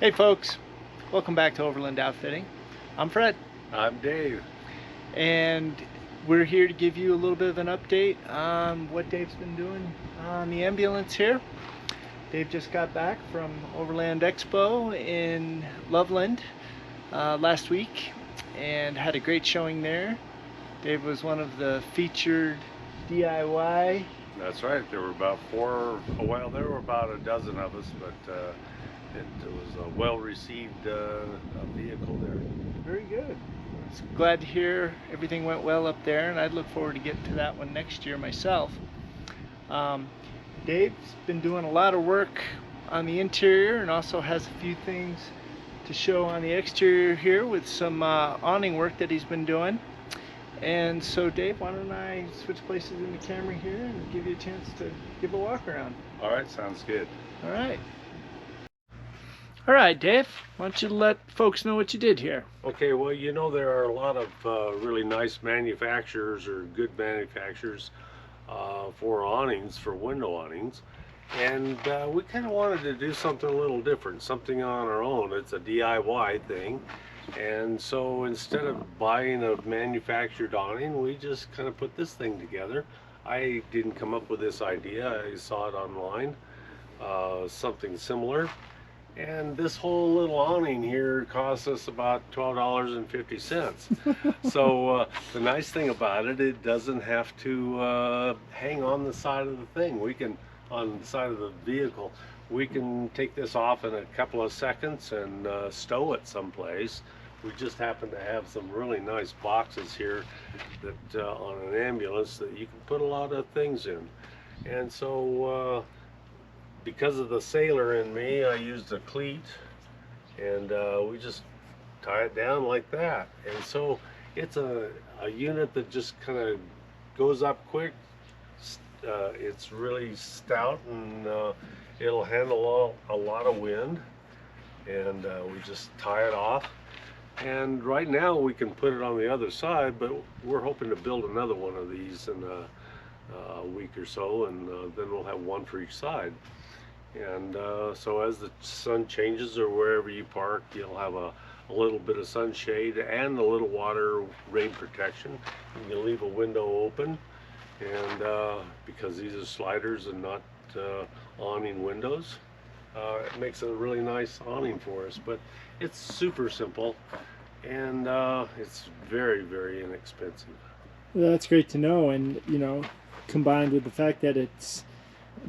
Hey folks, welcome back to Overland Outfitting. I'm Fred, I'm Dave. and we're here to give you a little bit of an update on what Dave's been doing on the ambulance here. Dave just got back from Overland Expo in Loveland last week and had a great showing there. Dave was one of the featured DIY. That's right. There were about there were about a dozen of us, but it was a well-received vehicle there. Very good. It's glad to hear everything went well up there, and I'd look forward to getting to that one next year myself. Um, Dave's been doing a lot of work on the interior and also has a few things to show on the exterior here with some awning work that he's been doing. And so Dave, why don't I switch places in the camera here and give you a chance to give a walk around. All right, sounds good. All right. All right, Dave, why don't you let folks know what you did here? Okay, well, you know, there are a lot of really nice manufacturers or good manufacturers for awnings, for window awnings. And we kind of wanted to do something a little different, something on our own. It's a DIY thing. And so instead of buying a manufactured awning, we just kind of put this thing together. I didn't come up with this idea. I saw it online, something similar. And this whole little awning here cost us about $12.50. So the nice thing about it, it doesn't have to hang on the side of the thing. We can, on the side of the vehicle, we can take this off in a couple of seconds and stow it someplace. We just happen to have some really nice boxes here that on an ambulance that you can put a lot of things in. And so because of the sailor in me, I used a cleat, and we just tie it down like that. And so it's a unit that just kind of goes up quick. It's really stout, and it'll handle a lot of wind. And we just tie it off. And right now we can put it on the other side, but we're hoping to build another one of these in a week or so, and then we'll have one for each side. And so as the sun changes or wherever you park, you'll have a little bit of sunshade and a little water rain protection. You can leave a window open, and because these are sliders and not awning windows, it makes a really nice awning for us. But it's super simple, and it's very, very inexpensive. Well, that's great to know, and you know, combined with the fact that it's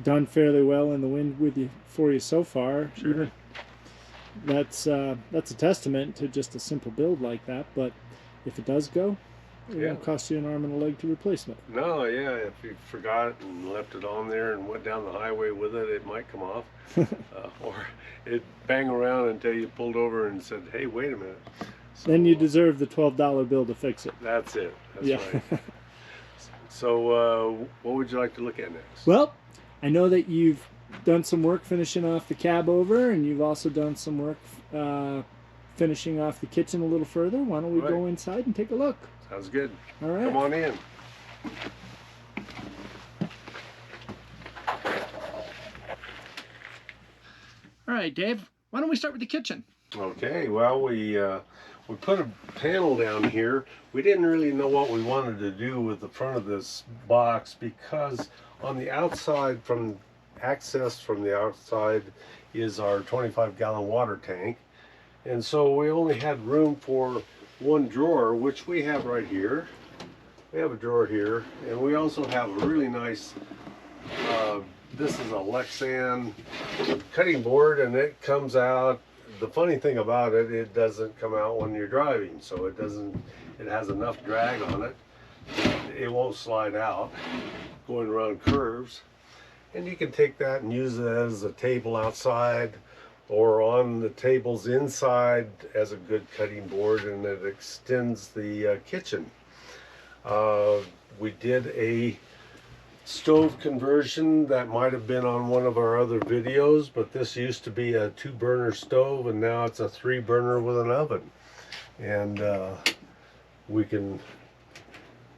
done fairly well in the wind for you so far, Sure. Even that's a testament to just a simple build like that. But if it does go, it won't cost you an arm and a leg to replace it. No, yeah, if you forgot it and left it on there and went down the highway with it, it might come off. Or it'd bang around until you pulled over and said, hey, wait a minute. So, Then you deserve the $12 bill to fix it. That's it. That's Yeah. right. So what would you like to look at next? Well, I know that you've done some work finishing off the cab over, and you've also done some work finishing off the kitchen a little further. Why don't we go inside and take a look? Sounds good. All right. Come on in. All right, Dave, why don't we start with the kitchen? Okay, well, we put a panel down here. We didn't really know what we wanted to do with the front of this box, because on the outside, from the outside is our 25-gallon water tank. And so we only had room for one drawer, which we have right here. We have a drawer here, and we also have a really nice, this is a Lexan cutting board, and it comes out. The funny thing about it, it doesn't come out when you're driving, so it has enough drag on it. It won't slide out going around curves. And you can take that and use it as a table outside or on the tables inside as a good cutting board, and it extends the kitchen. We did a stove conversion that might have been on one of our other videos, but this used to be a 2-burner stove, and now it's a 3-burner with an oven. And we can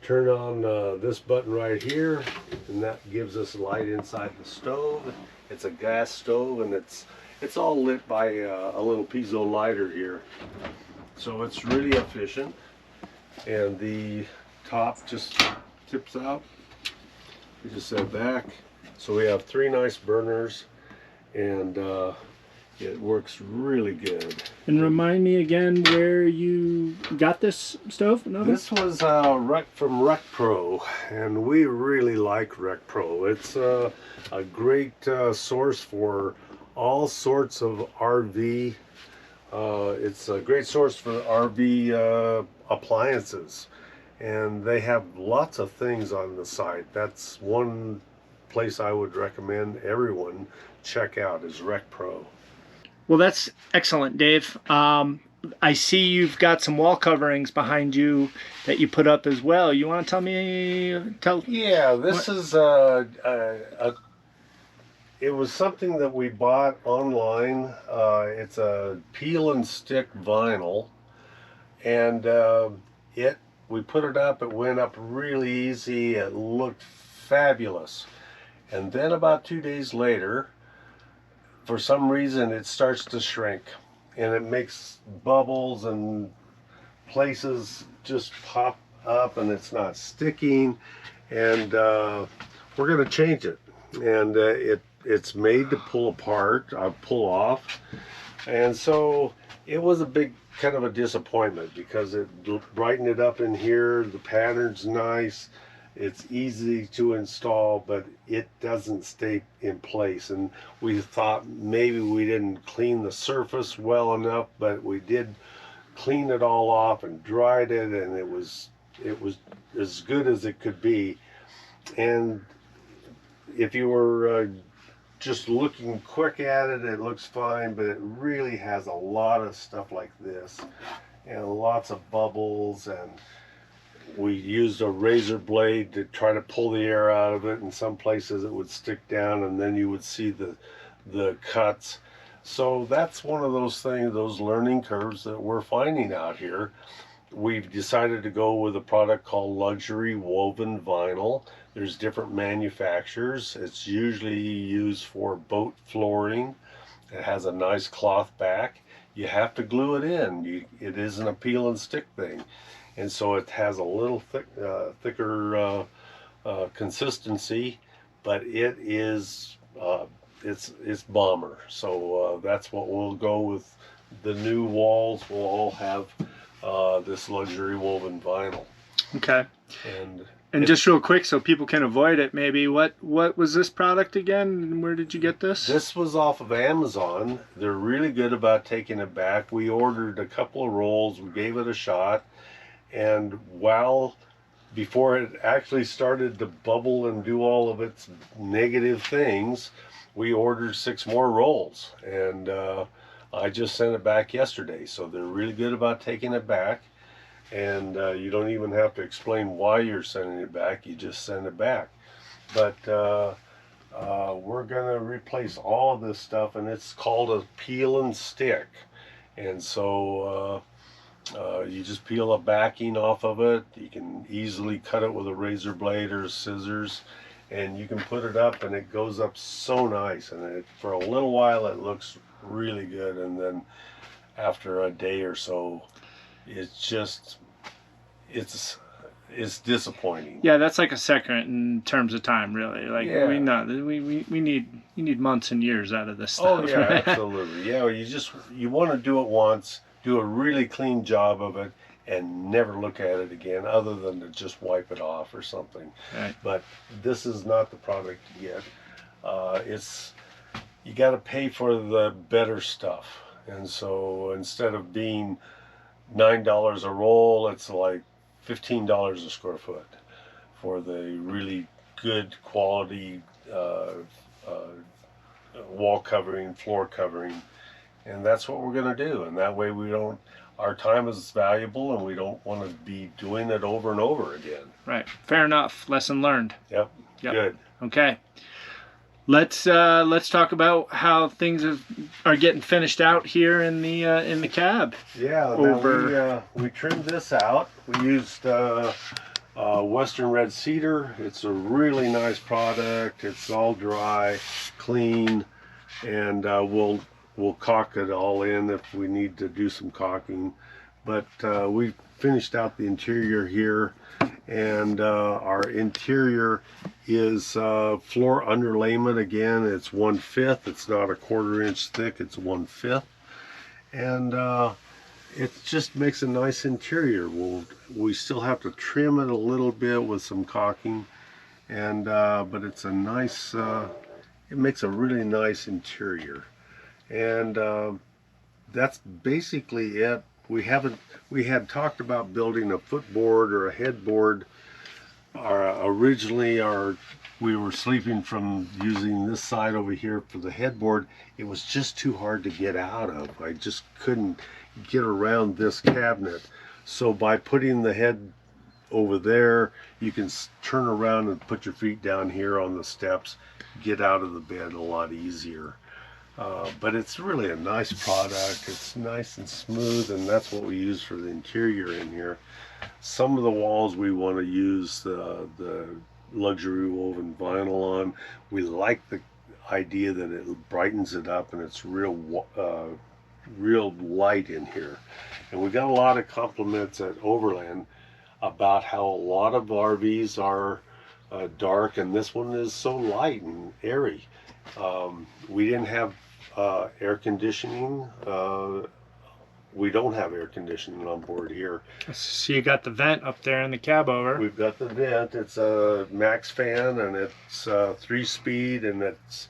turn on this button right here, and that gives us light inside the stove. It's a gas stove, and it's It's all lit by a little piezo lighter here. So it's really efficient. And the top just tips out. We just set back. So we have 3 nice burners, and it works really good. And remind me again where you got this stove? This was from Rec Pro, and we really like Rec Pro. It's a great source for all sorts of RV. It's a great source for RV appliances, and they have lots of things on the site. That's one place I would recommend everyone check out is Rec Pro. Well, that's excellent, Dave. I see you've got some wall coverings behind you that you put up as well. You want to tell? Yeah, this is it was something that we bought online. It's a peel and stick vinyl, and we put it up. It went up really easy. It looked fabulous, and then about 2 days later, for some reason, it starts to shrink, and it makes bubbles and places just pop up, and it's not sticking. And we're going to change it, and it's made to pull apart, pull off. And so it was a big kind of a disappointment because it brightened it up in here. The pattern's nice. It's easy to install, but it doesn't stay in place. And we thought maybe we didn't clean the surface well enough, but we did clean it all off and dried it, and it was as good as it could be. And if you were just looking quick at it, it looks fine, but it really has a lot of stuff like this, and lots of bubbles, and we used a razor blade to try to pull the air out of it. In some places it would stick down, and then you would see the cuts. So that's one of those things, those learning curves that we're finding out here. We've decided to go with a product called luxury woven vinyl. There's different manufacturers. It's usually used for boat flooring. It has a nice cloth back. You have to glue it in. It isn't a peel and stick thing. And so it has a little thicker consistency, but it is it's bomber. So that's what we'll go with. The new walls will all have this luxury woven vinyl. Okay. And just real quick, so people can avoid it, maybe what was this product again, and where did you get this? This was off of Amazon. They're really good about taking it back. We ordered a couple of rolls. We gave it a shot. And before it actually started to bubble and do all of its negative things, we ordered 6 more rolls, and I just sent it back yesterday. So they're really good about taking it back, and you don't even have to explain why you're sending it back. You just send it back. But we're gonna replace all of this stuff, and it's called a peel and stick. And so you just peel a backing off of it. You can easily cut it with a razor blade or scissors, and you can put it up, and it goes up so nice. And for a little while it looks really good, and then after a day or so, it's disappointing. Yeah, that's like a second in terms of time, really. Like yeah. we need months and years out of this stuff. Oh yeah, absolutely. Yeah, you want to do it once, do a really clean job of it, and never look at it again, other than to just wipe it off or something. Right. But this is not the product to get. You got to pay for the better stuff, and so instead of being $9 a roll, it's like $15 a square foot for the really good quality wall covering, floor covering. And that's what we're going to do. And that way our time is valuable, and we don't want to be doing it over and over again. Right. Fair enough. Lesson learned. Yep. Good. Okay. Let's talk about how things are getting finished out here in the cab. Yeah. We trimmed this out. We used Western red cedar. It's a really nice product. It's all dry, clean, and we'll we'll caulk it all in if we need to do some caulking. But we finished out the interior here, and our interior is floor underlayment. Again, it's 1/5. It's not a 1/4 inch thick, it's 1/5. And it just makes a nice interior. We still have to trim it a little bit with some caulking, and but it's a nice, it makes a really nice interior. And that's basically it. We had talked about building a footboard or a headboard. Originally we were sleeping from using this side over here for the headboard. It was just too hard to get out of. I just couldn't get around this cabinet. So by putting the head over there, you can turn around and put your feet down here on the steps, get out of the bed a lot easier. But it's really a nice product. It's nice and smooth, and that's what we use for the interior in here. Some of the walls we want to use the luxury woven vinyl on. We like the idea that it brightens it up and it's real light in here. And we got a lot of compliments at Overland about how a lot of RVs are dark, and this one is so light and airy. We didn't have air conditioning. We don't have air conditioning on board here. So you got the vent up there in the cab over. We've got the vent. It's a max fan, and it's 3-speed, and it's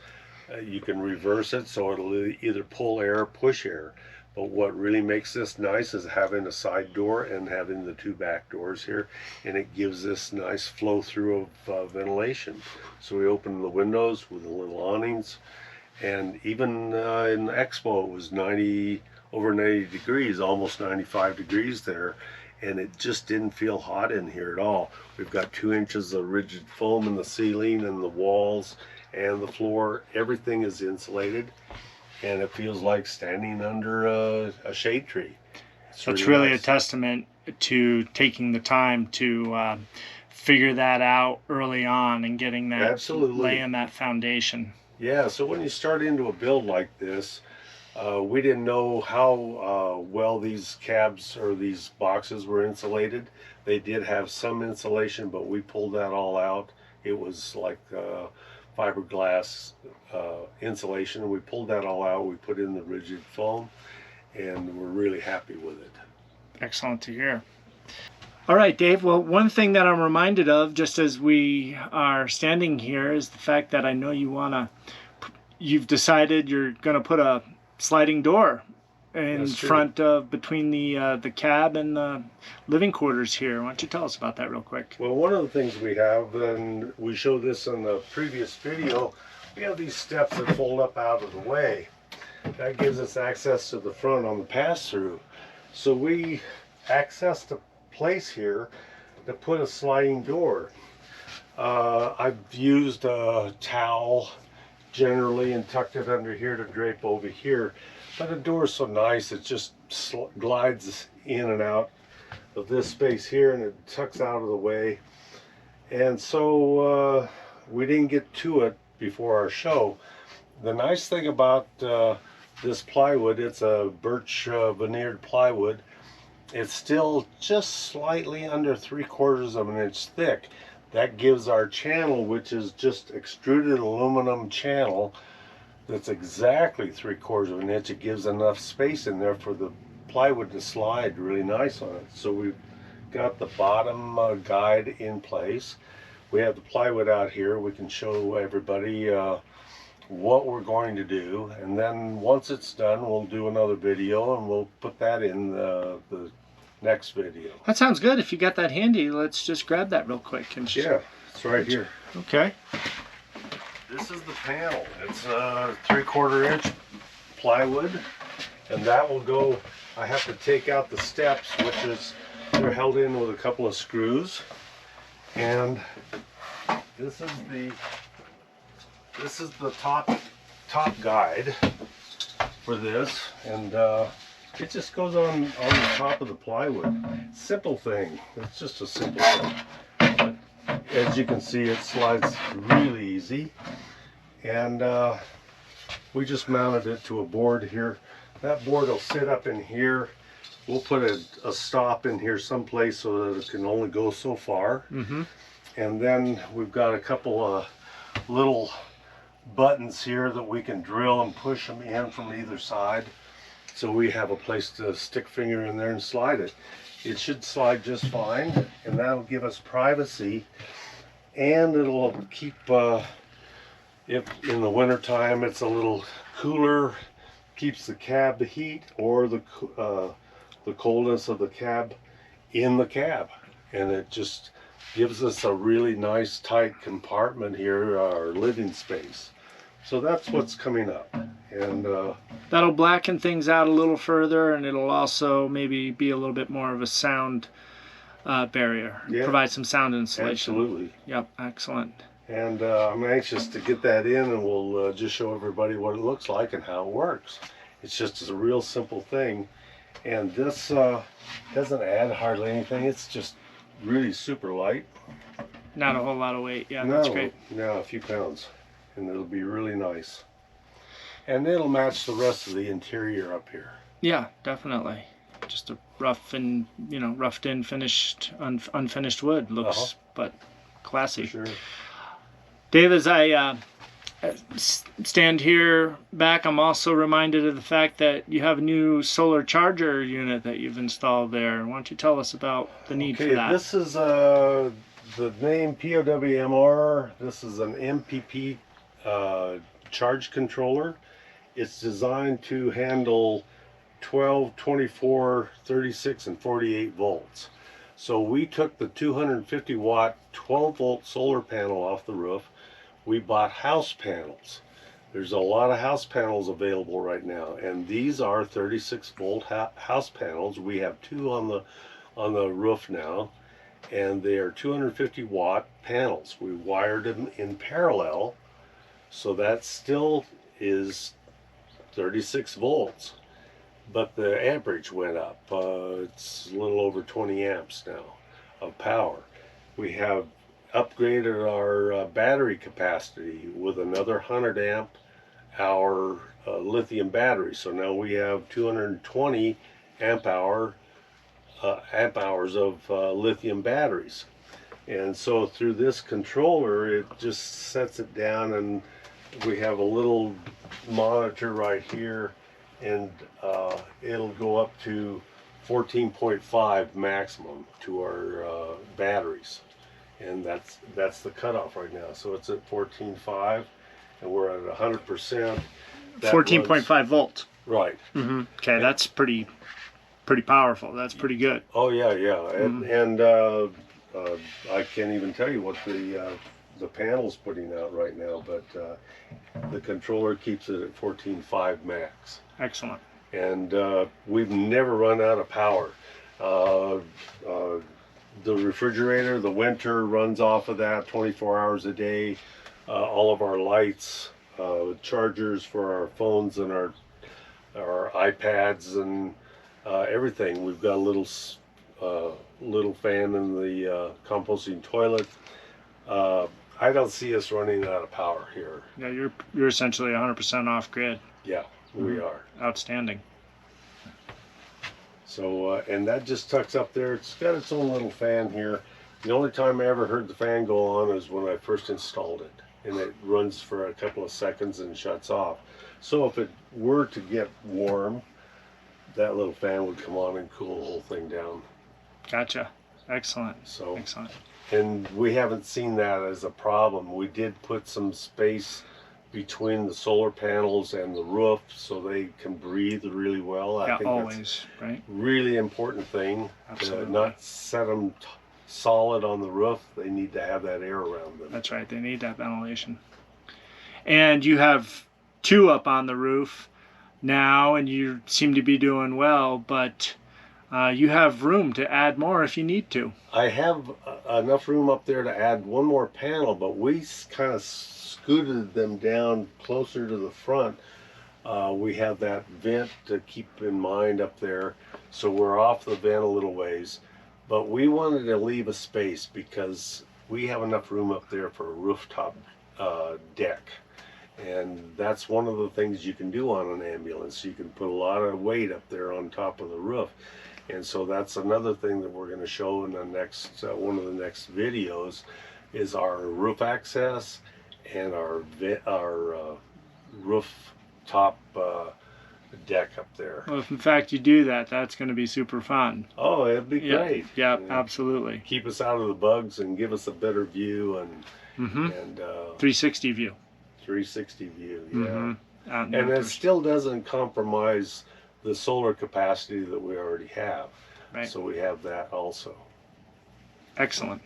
you can reverse it so it'll either pull air or push air. But what really makes this nice is having a side door and having the 2 back doors here, and it gives this nice flow through of ventilation. So we open the windows with the little awnings, and even in the Expo it was over 90 degrees, almost 95 degrees there, and it just didn't feel hot in here at all. We've got 2 inches of rigid foam in the ceiling and the walls and the floor. Everything is insulated, and it feels like standing under a shade tree. That's really nice. A testament to taking the time to figure that out early on and getting that, absolutely, laying that foundation. Yeah, so when you start into a build like this, we didn't know how well these cabs or these boxes were insulated. They did have some insulation, but we pulled that all out. It was like fiberglass insulation. We pulled that all out. We put in the rigid foam, and we're really happy with it. Excellent to hear. All right, Dave. Well, one thing that I'm reminded of just as we are standing here is the fact that I know you've decided you're going to put a sliding door in front of between the cab and the living quarters here. Why don't you tell us about that real quick? Well, one of the things we have, and we showed this in the previous video, we have these steps that fold up out of the way. That gives us access to the front on the pass-through. So we accessed a place here to put a sliding door. I've used a towel generally and tucked it under here to drape over here, but the door is so nice it just glides in and out of this space here, and it tucks out of the way. And so we didn't get to it before our show. The nice thing about this plywood, it's a birch veneered plywood. It's still just slightly under 3/4 of an inch thick. That gives our channel, which is just extruded aluminum channel, that's exactly 3/4 of an inch. It gives enough space in there for the plywood to slide really nice on it. So we've got the bottom guide in place. We have the plywood out here. We can show everybody what we're going to do, and then once it's done we'll do another video and we'll put that in the next video. That sounds good. If you got that handy, let's just grab that real quick. And yeah, it's right here. Okay. This is the panel. It's 3/4 inch plywood, and that will go. I have to take out the steps, which is they're held in with a couple of screws, and this is the top guide for this, and it just goes on the top of the plywood. Simple thing. It's just a simple thing. But as you can see, it slides really easy, and We just mounted it to a board here. That board will sit up in here. We'll put a stop in here someplace so that it can only go so far. And then we've got a couple of little buttons here that we can drill and push them in from either side. So we have a place to stick finger in there and slide it. It should slide just fine, and that'll give us privacy, and it'll keep, if in the winter time it's a little cooler, keeps the cab heat or the coldness of the cab in the cab, and it just gives us a really nice tight compartment here, our living space. So that's what's coming up, and that'll blacken things out a little further, and it'll also maybe be a little bit more of a sound barrier. Yeah, provide some sound insulation. absolutely. Yep, excellent. And I'm anxious to get that in, and we'll just show everybody what it looks like and how it works. It's just a real simple thing, and this doesn't add hardly anything. It's just really super light. Not a whole lot of weight. Yeah, No, that's great. no, a few pounds, and it'll be really nice. And it'll match the rest of the interior up here. Yeah, definitely. Just a rough and, roughed in, finished, unfinished wood. Looks, but classy. Sure. Dave, as I stand here back, I'm also reminded of the fact that you have a new solar charger unit that you've installed there. Why don't you tell us about the need for that? This is the name POWMR. This is an MPP charge controller. It's designed to handle 12, 24, 36, and 48 volts. So we took the 250 watt 12 volt solar panel off the roof. We bought house panels. There's a lot of house panels available right now, and these are 36 volt house panels. We have two on the roof now, and they are 250 watt panels. We wired them in parallel, so that still is 36 volts, but the amperage went up. It's a little over 20 amps now of power. We have upgraded our battery capacity with another 100 amp hour lithium battery. So now we have 220 amp hours of lithium batteries. And so through this controller, it just sets it down, and we have a little monitor right here, and it'll go up to 14.5 maximum to our batteries, and that's the cutoff right now. So it's at 14.5, and we're at 100%. 14.5 volts. Right. Okay, that's pretty powerful. That's pretty good. Oh yeah, and I can't even tell you what the panel's putting out right now, but the controller keeps it at 14.5 max. Excellent. And we've never run out of power. The refrigerator, the winter, runs off of that 24 hours a day. All of our lights, chargers for our phones and our iPads and everything. We've got a little fan in the composting toilet. I don't see us running out of power here. Yeah, you're essentially 100% off grid. Yeah, we are. Outstanding. So, and that just tucks up there. It's got its own little fan here. The only time I ever heard the fan go on is when I first installed it, and it runs for a couple of seconds and shuts off. So if it were to get warm, that little fan would come on and cool the whole thing down. Gotcha. Excellent. So, excellent. And we haven't seen that as a problem. We did put some space between the solar panels and the roof so they can breathe really well. I think always, that's right? really important thing. Absolutely. To not set them solid on the roof. They need to have that air around them. That's right. They need that ventilation. And you have two up on the roof now, and you seem to be doing well, but you have room to add more if you need to. I have enough room up there to add one more panel, but we kind of scooted them down closer to the front. We have that vent to keep in mind up there, so we're off the vent a little ways, but we wanted to leave a space because we have enough room up there for a rooftop deck, And that's one of the things you can do on an ambulance. You can put a lot of weight up there on top of the roof. And so that's another thing that we're going to show in the next one of the next videos is our roof access and our rooftop deck up there. Well, if in fact you do that, that's going to be super fun. Oh, it'd be great. Yeah, absolutely. Keep us out of the bugs and give us a better view and 360 view. 360 view, yeah. And it still doesn't compromise the solar capacity that we already have. Right. So we have that also. Excellent.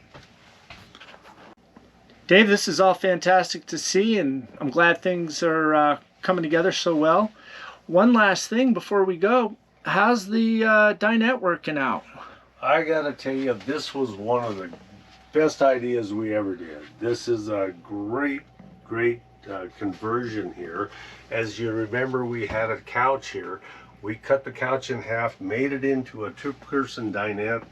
Dave, this is all fantastic to see, and I'm glad things are coming together so well. One last thing before we go, how's the dinette working out? I gotta tell you, this was one of the best ideas we ever did. This is a great conversion here. As you remember, we had a couch here. We cut the couch in half, made it into a two-person dinette.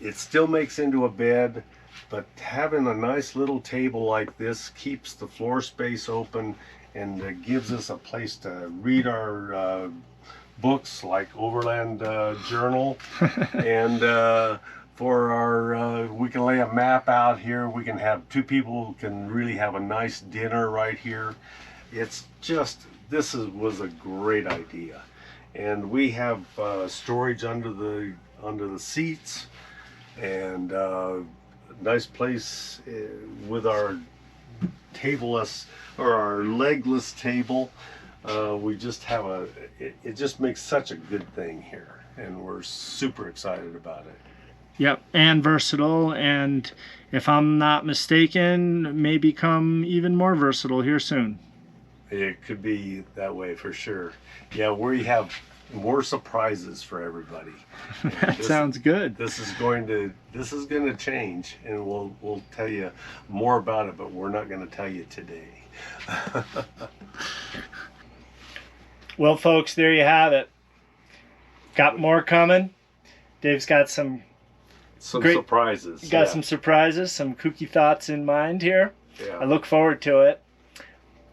It still makes into a bed, but having a nice little table like this keeps the floor space open and gives us a place to read our books like Overland Journal and for our we can lay a map out here. We can have two people who can really have a nice dinner right here. It's just, was a great idea. And we have storage under the seats, and nice place with our tableless or our legless table. We just have it just makes such a good thing here, and we're super excited about it. Yep, and versatile, and if I'm not mistaken, may become even more versatile here soon. It could be that way for sure. Yeah, we have more surprises for everybody. That sounds good. This is going to change, and we'll tell you more about it, but we're not going to tell you today. Well, folks, there you have it. Got more coming. Dave's got some great surprises. Got some surprises, some kooky thoughts in mind here. Yeah. I look forward to it.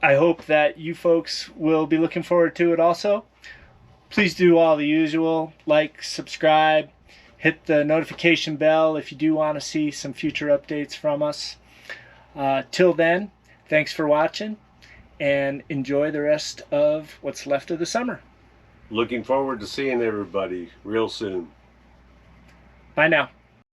I hope that you folks will be looking forward to it also. Please do all the usual, like, subscribe, hit the notification bell if you do want to see some future updates from us. Till then, thanks for watching, and enjoy the rest of what's left of the summer. Looking forward to seeing everybody real soon. Bye now.